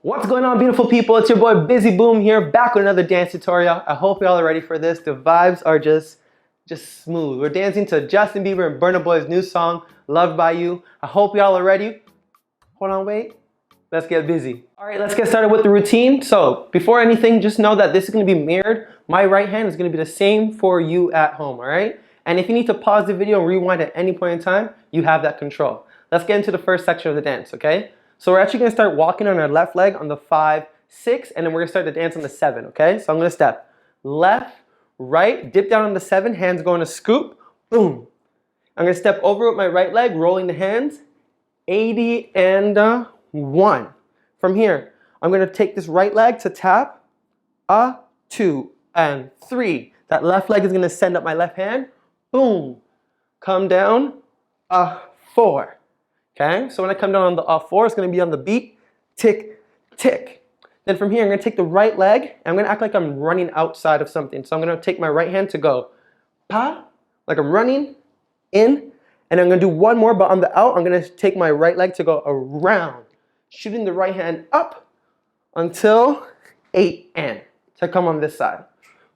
What's going on, beautiful people? It's your boy Busy Boom here, back with another dance tutorial. I hope y'all are ready for this. The vibes are just smooth. We're dancing to Justin Bieber and Burna Boy's new song, Loved by You. I hope y'all are ready. Hold on, wait. Let's get busy. All right, let's get started with the routine. So before anything, just know that this is gonna be mirrored. My right hand is gonna be the same for you at home, all right? And if you need to pause the video and rewind at any point in time, you have that control. Let's get into the first section of the dance, okay? So we're actually gonna start walking on our left leg on the 5, 6, and then we're gonna start the dance on the 7, okay? So I'm gonna step left, right, dip down on the 7, hands going to scoop, boom. I'm gonna step over with my right leg, rolling the hands, 80 and 1. From here, I'm gonna take this right leg to tap, 2 and 3. That left leg is gonna send up my left hand, boom. Come down, 4. Okay, so when I come down on the 4, it's going to be on the beat, tick, tick. Then from here, I'm going to take the right leg, and I'm going to act like I'm running outside of something. So I'm going to take my right hand to go, pa, like I'm running, in, and I'm going to do one more, but on the out, I'm going to take my right leg to go around, shooting the right hand up until 8 and to come on this side.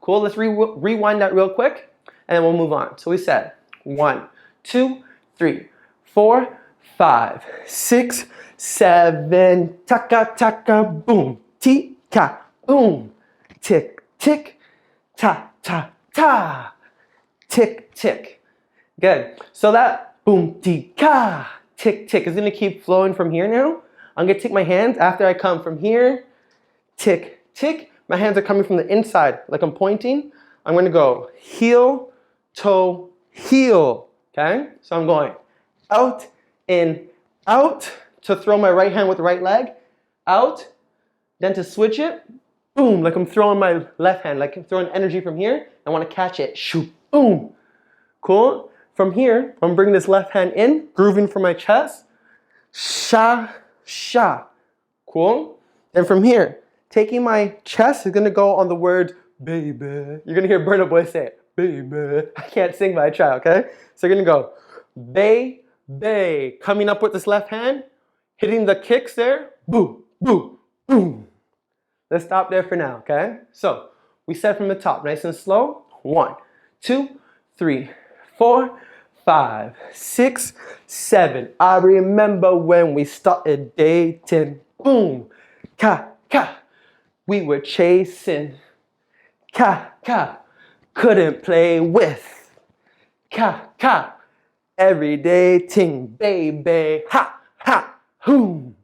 Cool, let's rewind that real quick, and then we'll move on. So we said 1, 2, 3, 4, 5, 6, 7, taka taka boom, tika boom, tick tick, ta ta ta, tick tick. Good. So that boom tika tick tick is gonna keep flowing from here now. I'm gonna take my hands after I come from here, tick tick. My hands are coming from the inside, like I'm pointing. I'm gonna go heel, toe, heel. Okay. So I'm going out, in, out, to throw my right hand with the right leg, out, then to switch it, boom, like I'm throwing my left hand, like I'm throwing energy from here, I want to catch it, shoot, boom. Cool? From here, I'm bringing this left hand in, grooving for my chest, sha, sha. Cool? Then from here, taking my chest is going to go on the word baby. You're going to hear Burna Boy say it, baby. I can't sing, but I try, okay? So you're going to go, bay, bay, coming up with this left hand, hitting the kicks there, boom, boom, boom. Let's stop there for now, okay? So we said from the top, nice and slow. 1, 2, 3, 4, 5, 6, 7. I remember when we started dating, boom, ka, ka. We were chasing, ka, ka. Couldn't play with, ka, ka. Everyday ting, baby, ha, ha, hoom.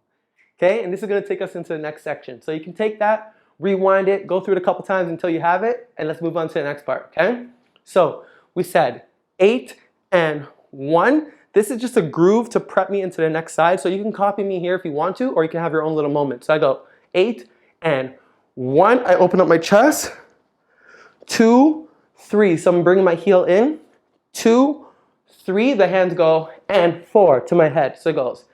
Okay, and this is gonna take us into the next section. So you can take that, rewind it, go through it a couple times until you have it, and let's move on to the next part, okay? So we said 8 and 1. This is just a groove to prep me into the next side. So you can copy me here if you want to, or you can have your own little moment. So I go 8 and 1. I open up my chest. 2, 3. So I'm bringing my heel in. 2, 3, the hands go, and 4 to my head. So it goes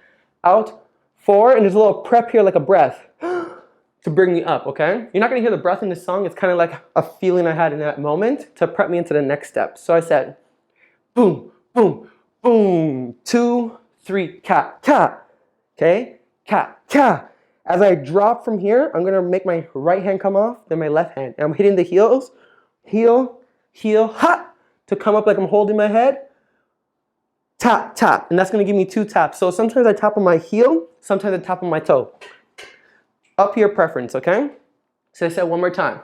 out, 4, and there's a little prep here like a breath to bring me up, okay? You're not gonna hear the breath in this song. It's kind of like a feeling I had in that moment to prep me into the next step. So I said, boom, boom, boom, 2, 3, ka, ka, okay? Ka, ka. As I drop from here, I'm gonna make my right hand come off, then my left hand. And I'm hitting the heels, heel, heel, ha, to come up like I'm holding my head. Tap, tap, and that's gonna give me 2 taps. So sometimes I tap on my heel, sometimes I tap on my toe. Up to your preference, okay? So I said one more time.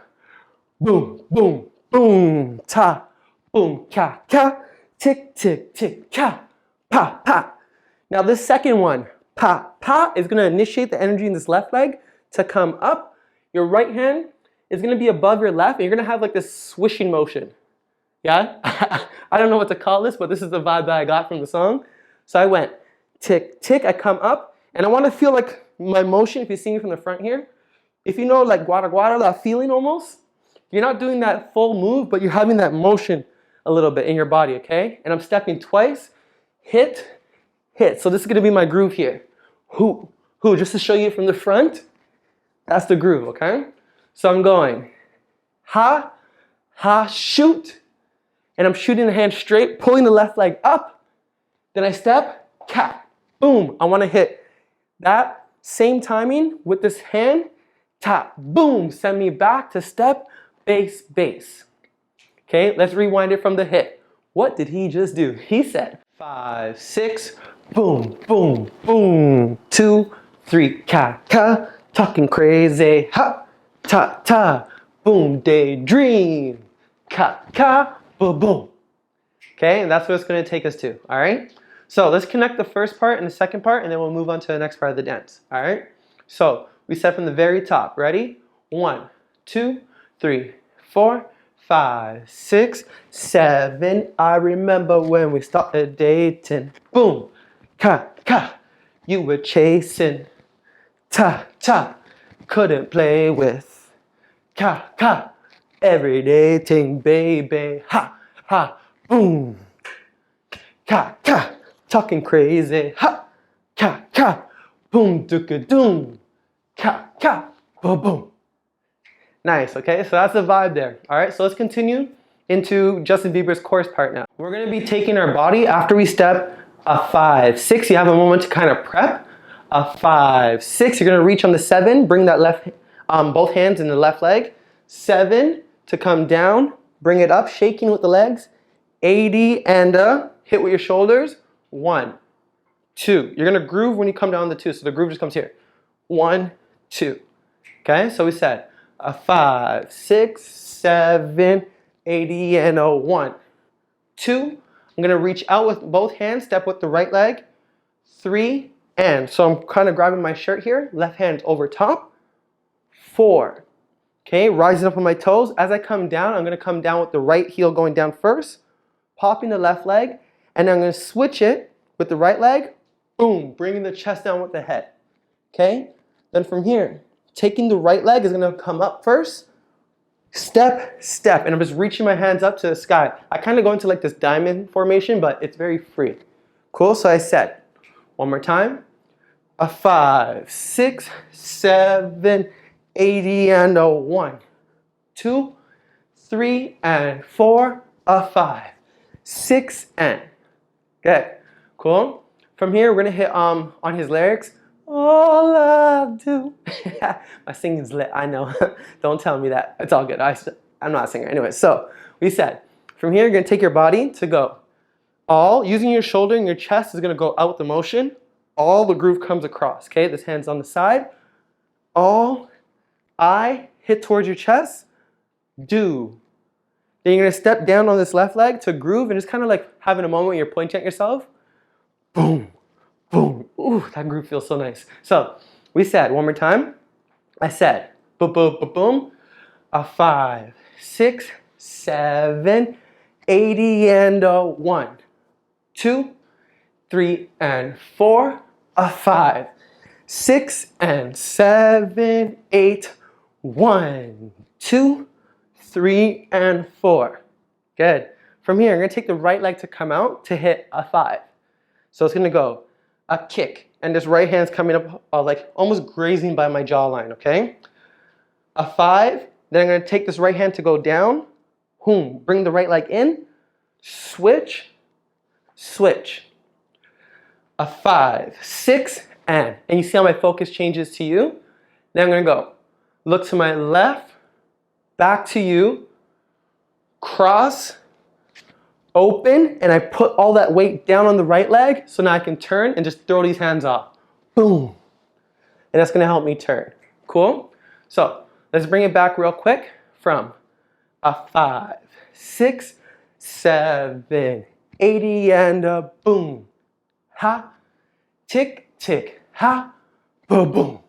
Boom, boom, boom, ta, boom, ka, ka, tick, tick, tick, ka, pa, pa. Now this second one, pa, pa, is gonna initiate the energy in this left leg to come up. Your right hand is gonna be above your left, and you're gonna have like this swishing motion. Yeah? I don't know what to call this, but this is the vibe that I got from the song. So I went tick, tick, I come up, and I want to feel like my motion, if you see me from the front here, if you know like guara guara, that feeling almost, you're not doing that full move, but you're having that motion a little bit in your body, okay? And I'm stepping twice, hit, hit. So this is going to be my groove here. Hoo, hoo, just to show you from the front, that's the groove, okay? So I'm going ha, ha, shoot. And I'm shooting the hand straight, pulling the left leg up. Then I step, cap, boom. I want to hit that Same timing with this hand, tap, boom, send me back to step, bass, bass. Okay, let's rewind it from the hit. What did he just do? He said 5, 6, boom, boom, boom, 2, 3, ka, ka, talking crazy, ha, ta, ta, boom, daydream, ka, ka, boom, boom. Okay, and that's what it's going to take us to, all right? So let's connect the first part and the second part, and then we'll move on to the next part of the dance, all right? So we set from the very top. Ready? 1, 2, 3, 4, 5, 6, 7. I remember when we started dating. Boom, ka, ka. You were chasing. Ta, ta. Couldn't play with. Ka, ka. Everyday ting, baby. Ha, ha. Boom. Ka, ka. Talking crazy. Ha, ka, ka. Boom, doom. Ka, ka. Boom, boom. Nice, okay, so that's the vibe there. All right, so let's continue into Justin Bieber's chorus part now. We're gonna be taking our body after we step a 5, 6. You have a moment to kind of prep. A 5, 6. You're gonna reach on the 7. Bring that left, both hands in the left leg. 7 to come down. Bring it up, shaking with the legs. 80 and hit with your shoulders. 1, 2. You're gonna groove when you come down the 2, so the groove just comes here. 1, 2. Okay, so we said a 5, 6, 7, 80 and a 1, 2. I'm gonna reach out with both hands, step with the right leg. 3 and so I'm kind of grabbing my shirt here, left hand over top. 4. Okay, rising up on my toes. As I come down, I'm gonna come down with the right heel going down first, popping the left leg, and I'm gonna switch it with the right leg. Boom, bringing the chest down with the head. Okay, then from here, taking the right leg is gonna come up first, step, step, and I'm just reaching my hands up to the sky. I kind of go into like this diamond formation, but it's very free. Cool, so I said, one more time, a 5, 6, 7, 80 and a 1, 2, 3 and 4, a 5, 6 and. Okay, cool. From here, we're gonna hit on his lyrics. All I do. My singing's lit, I know. Don't tell me that. It's all good. I'm not a singer. Anyway, so we said, from here, you're going to take your body to go. All, using your shoulder and your chest is going to go out with the motion. All the groove comes across, okay? This hand's on the side. All, I, hit towards your chest. Do. Then you're going to step down on this left leg to groove and just kind of like having a moment where you're pointing at yourself. Boom. Boom. Ooh, that groove feels so nice. So we said, one more time. I said, boom, boom, boom, boom. A 5, 6, 7, 80 and a 1, 2, 3 and 4. A 5, 6 and 7, 8. 1, 2, 3 and 4. Good. From here, I'm going to take the right leg to come out to hit a 5. So it's going to go a kick, and this right hand's coming up like almost grazing by my jawline, okay? A 5, then I'm gonna take this right hand to go down, boom, bring the right leg in, switch, switch. A 5, 6, and you see how my focus changes to you? Now I'm gonna go, look to my left, back to you, cross, open, and I put all that weight down on the right leg, so now I can turn and just throw these hands off. Boom. And that's gonna help me turn. Cool? So let's bring it back real quick from a 5, 6, 7, 80 and a boom. Ha, tick, tick, ha, boom, boom.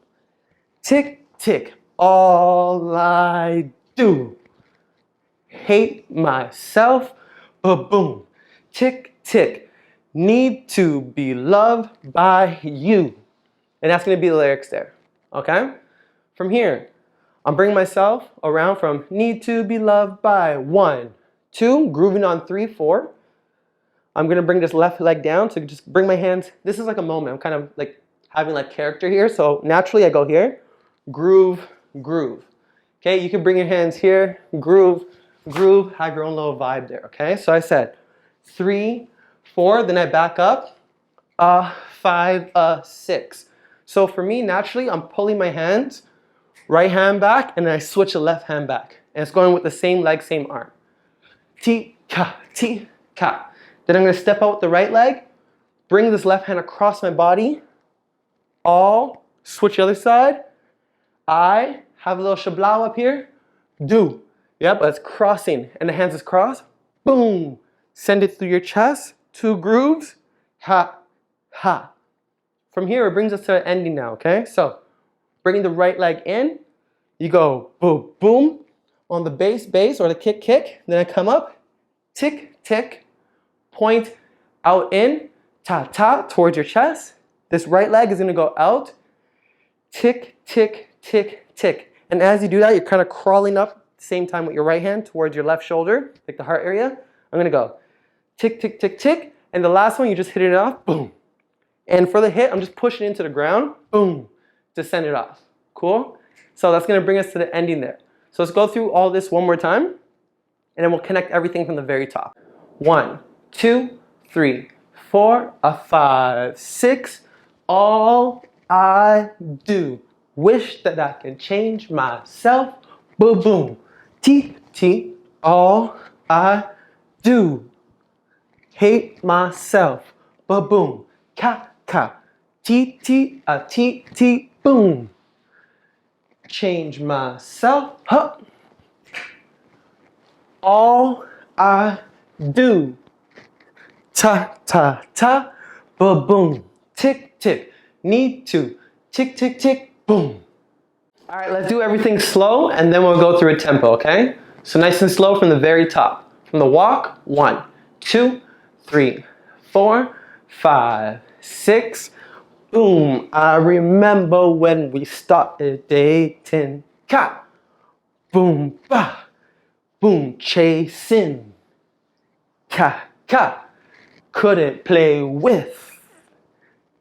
Tick, tick, all I do. Hate myself, boom, tick, tick, need to be loved by you. And that's gonna be the lyrics there, okay? From here, I'm bringing myself around from need to be loved by 1, 2, grooving on 3, 4. I'm gonna bring this left leg down to just bring my hands. This is like a moment. I'm kind of like having like character here. So naturally I go here, groove, groove. Okay, you can bring your hands here, groove, groove, have your own little vibe there, okay? So I said 3, 4, then I back up, 5, 6. So for me, naturally, I'm pulling my hands, right hand back, and then I switch the left hand back. And it's going with the same leg, same arm. Ti-ka, ti-ka. Then I'm gonna step out with the right leg, bring this left hand across my body, all, switch the other side. I have a little shablau up here, do. Yep, that's crossing, and the hands is crossed, boom. Send it through your chest, 2 grooves, ha, ha. From here, it brings us to an ending now, okay? So, bringing the right leg in, you go boom, boom, on the bass, or the kick, kick. Then I come up, tick, tick, point out in, ta, ta, towards your chest. This right leg is gonna go out, tick, tick, tick, tick. And as you do that, you're kind of crawling up at the same time with your right hand towards your left shoulder, like the heart area. I'm gonna go tick, tick, tick, tick. And the last one, you just hit it off, boom. And for the hit, I'm just pushing into the ground, boom, to send it off. Cool? So that's gonna bring us to the ending there. So let's go through all this one more time, and then we'll connect everything from the very top. 1, 2, 3, 4, 5, 6. All I do. Wish that I can change myself. Boom, boom. T, T. All I do. Hate myself. Boom, boom. Ka, ka. T, T, a T, T, boom. Change myself. Huh. All I do. Ta, ta, ta. Boom, boom. Tick, tick. Need to. Tick, tick, tick. Boom. All right, let's do everything slow, and then we'll go through a tempo, okay? So nice and slow from the very top. From the walk, 1, 2, 3, 4, 5, 6. Boom. I remember when we started dating. Ka. Boom, ba. Boom, chasing. Ka, ka. Couldn't play with.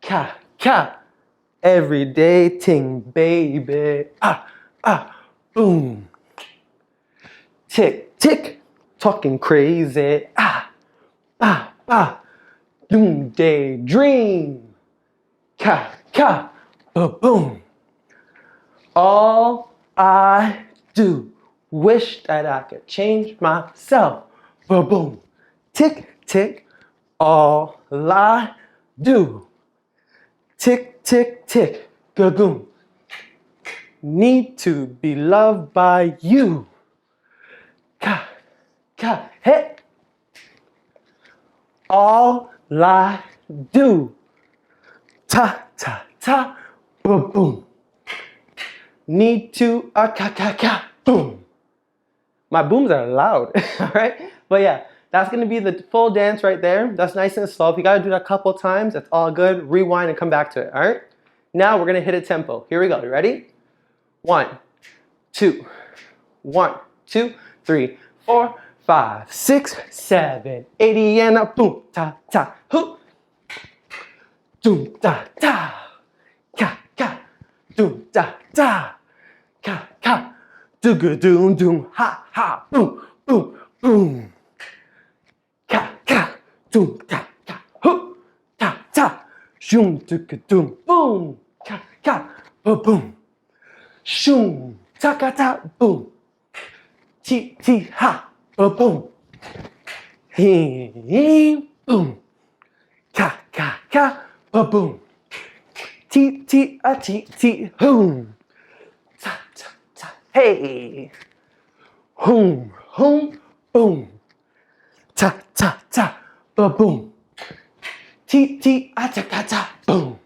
Ka, ka. Everyday ting, baby. Ah, ah, boom. Tick, tick. Talking crazy. Ah, ah, ah. Doom, daydream. Ka, ka, ba-boom. All I do. Wish that I could change myself. Ba-boom. Tick, tick. All I do. Tick, tick, tick. Ga-goom. Need to be loved by you. Ka, ka, hey. All I do. Ta, ta, ta, boom, boom. Need to, ka, ka, ka, boom. My booms are loud, all right? But yeah, that's gonna be the full dance right there. That's nice and slow. If you gotta do that a couple times, that's all good. Rewind and come back to it, all right? Now we're gonna hit a tempo. Here we go, you ready? 1, 2, 1, 2, 3, 4, 5, 6, 7, 80, and a boom, ta, ta, hoo. Doom, da, da, ka, ka, doom, da, da, ka, ka, dooga, doom, doom, ha, ha, boom, boom, boom, ka, ka, doom, da, da, hoo, ta, ta, shoom, dooga, doom, boom, ka, ka, boom, boom, shoom, ta, ka, ta, boom, ti, ti, ha, boom, he, boom, ka, ka, ka, ba-boom. T, T, a T, T, hoom. Ta, ta, ta, hey. Hoom, hoom, boom. Ta, ta, ta, ba-boom. T, T, a ta, ta, ta, boom.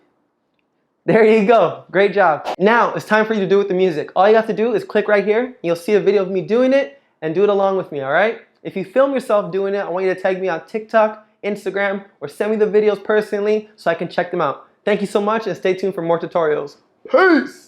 There you go. Great job. Now it's time for you to do it with the music. All you have to do is click right here. You'll see a video of me doing it and do it along with me, all right? If you film yourself doing it, I want you to tag me on TikTok, Instagram, or send me the videos personally so I can check them out. Thank you so much and stay tuned for more tutorials. Peace!